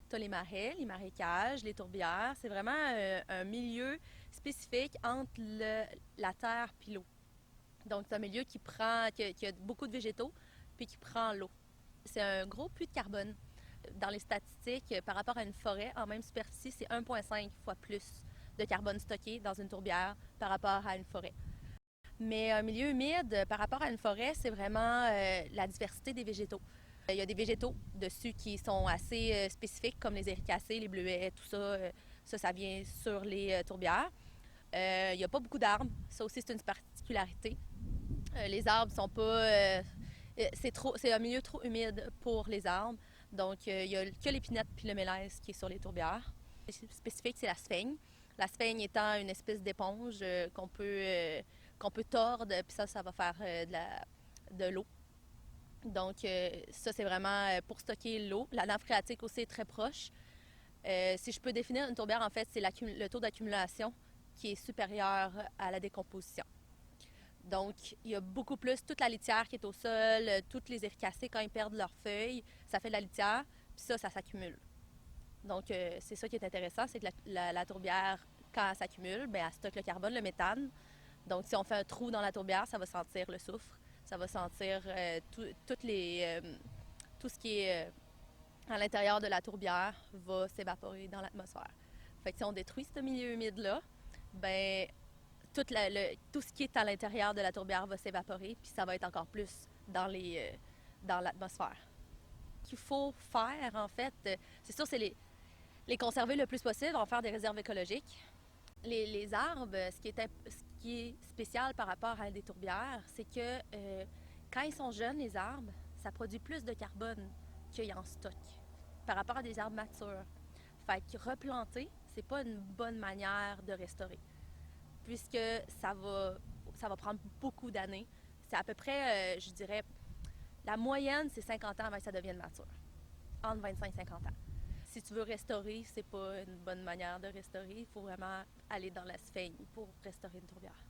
Tu as les marais, les marécages, les tourbières. C'est vraiment un milieu spécifique entre la terre et l'eau. Donc, c'est un milieu qui a beaucoup de végétaux, puis qui prend l'eau. C'est un gros puits de carbone. Dans les statistiques, par rapport à une forêt, en même superficie, c'est 1,5 fois plus de carbone stocké dans une tourbière par rapport à une forêt. Mais un milieu humide, par rapport à une forêt, c'est vraiment la diversité des végétaux. Il y a des végétaux dessus qui sont assez spécifiques, comme les éricacées, les bleuets, tout ça. Ça vient sur les tourbières. Il n'y a pas beaucoup d'arbres. Ça aussi, c'est une particularité. Les arbres sont pas. C'est un milieu trop humide pour les arbres. Donc, il n'y a que l'épinette puis le mélèze qui est sur les tourbières. Spécifique, c'est la sphaigne. La sphaigne étant une espèce d'éponge qu'on peut tordre, puis ça va faire de l'eau. Donc, ça, c'est vraiment pour stocker l'eau. La nappe phréatique aussi est très proche. Si je peux définir une tourbière, en fait, c'est le taux d'accumulation qui est supérieur à la décomposition. Donc, il y a beaucoup plus toute la litière qui est au sol, toutes les éricacées, quand ils perdent leurs feuilles, ça fait de la litière, puis ça s'accumule. Donc, c'est ça qui est intéressant, c'est que la tourbière, quand elle s'accumule, bien, elle stocke le carbone, le méthane. Donc, si on fait un trou dans la tourbière, ça va sentir le soufre, ça va sentir tout ce qui est à l'intérieur de la tourbière va s'évaporer dans l'atmosphère. Fait que si on détruit ce milieu humide-là, ben tout ce qui est à l'intérieur de la tourbière va s'évaporer, puis ça va être encore plus dans l'atmosphère. Ce qu'il faut faire, en fait, c'est sûr, c'est les conserver le plus possible, en faire des réserves écologiques. Les arbres, ce qui est spécial par rapport à des tourbières, c'est que quand ils sont jeunes, les arbres, ça produit plus de carbone qu'il y a en stock par rapport à des arbres matures. Fait que replanter, c'est pas une bonne manière de restaurer, puisque ça va prendre beaucoup d'années. C'est à peu près, je dirais, la moyenne, c'est 50 ans avant que ça devienne mature. Entre 25 et 50 ans. Si tu veux restaurer, c'est pas une bonne manière de restaurer. Il faut vraiment aller dans la sphaigne pour restaurer une tourbière.